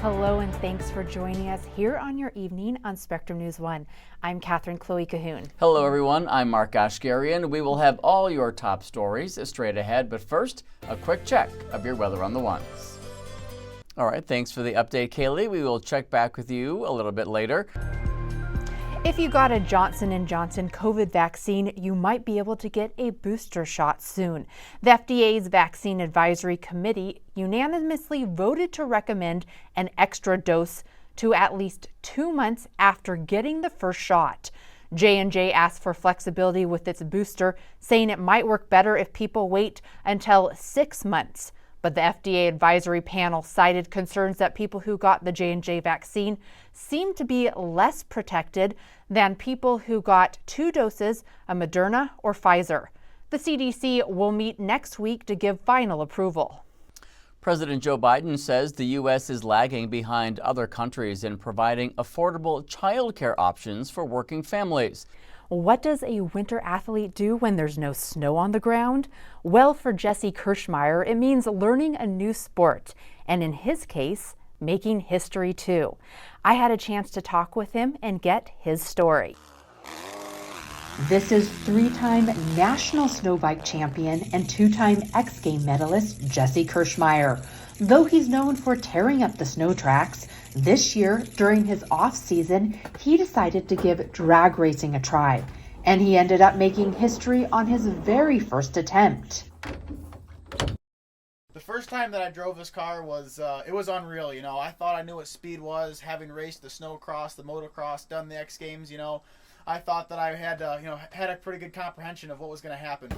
Hello and thanks for joining us here on your evening on Spectrum News 1. I'm Katherine Chloé Cahoon. Hello everyone, I'm Mark Ashgarian. We will have all your top stories straight ahead, but first, a quick check of your weather on the ones. All right, thanks for the update, Kaylee. We will check back with you a little bit later. If you got a Johnson & Johnson COVID vaccine, you might be able to get a booster shot soon. The FDA's Vaccine Advisory Committee unanimously voted to recommend an extra dose to at least 2 months after getting the first shot. J&J asked for flexibility with its booster, saying it might work better if people wait until 6 months. But the FDA advisory panel cited concerns that people who got the J&J vaccine seem to be less protected than people who got 2 doses of Moderna or Pfizer. The CDC will meet next week to give final approval. President Joe Biden says the U.S. is lagging behind other countries in providing affordable childcare options for working families. What does a winter athlete do when there's no snow on the ground? Well, for Jesse KIRCHMEYER, it means learning a new sport, and in his case, making history too. I had a chance to talk with him and get his story. This is 3-time national snowbike champion and 2-time X Games medalist Jesse KIRCHMEYER. Though he's known for tearing up the snow tracks, this year, during his off-season, he decided to give drag racing a try, and he ended up making history on his very first attempt. The first time that I drove this car was, it was unreal, you know. I thought I knew what speed was, having raced the snowcross, the motocross, done the X Games, you know. I thought that I had, had a pretty good comprehension of what was going to happen.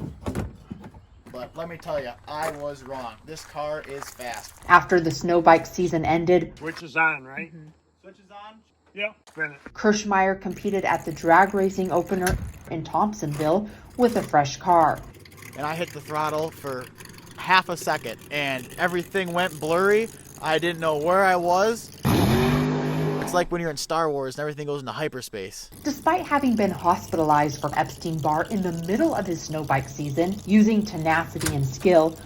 But let me tell you, I was wrong. This car is fast. After the snowbike season ended, Switch is on, right? Switch is on? Yeah. KIRCHMEYER competed at the drag racing opener in Thompsonville with a fresh car. And I hit the throttle for half a second, and everything went blurry. I didn't know where I was. It's like when you're in Star Wars and everything goes into hyperspace. Despite having been hospitalized from Epstein-Barr in the middle of his snowbike season, using tenacity and skill,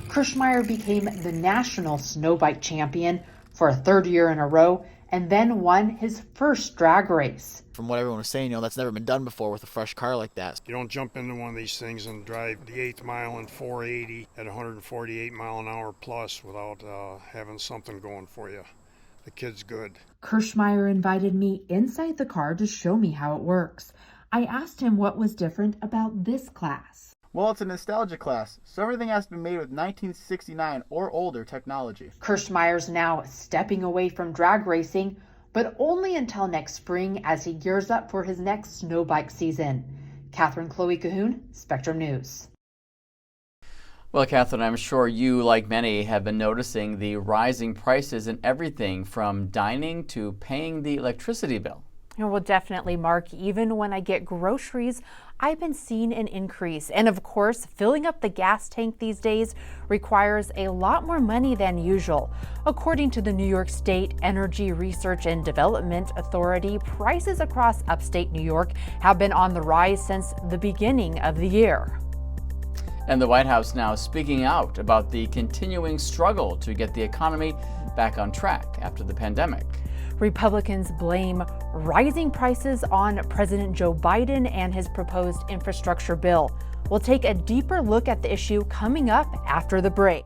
KIRCHMEYER became the national snowbike champion for a 3rd year in a row and then won his first drag race. From what everyone was saying, that's never been done before with a fresh car like that. You don't jump into one of these things and drive the 8th mile in 480 at 148 mile an hour plus without having something going for you. The kid's good. KIRCHMEYER invited me inside the car to show me how it works. I asked him what was different about this class. Well, it's a nostalgia class, so everything has to be made with 1969 or older technology. KIRCHMEYER's now stepping away from drag racing, but only until next spring as he gears up for his next snowbike season. Katherine Chloé Cahoon, Spectrum News. Well, Catherine, I'm sure you, like many, have been noticing the rising prices in everything from dining to paying the electricity bill. Well, definitely, Mark. Even when I get groceries, I've been seeing an increase. And of course, filling up the gas tank these days requires a lot more money than usual. According to the New York State Energy Research and Development Authority, prices across upstate New York have been on the rise since the beginning of the year. And the White House now speaking out about the continuing struggle to get the economy back on track after the pandemic. Republicans blame rising prices on President Joe Biden and his proposed infrastructure bill. We'll take a deeper look at the issue coming up after the break.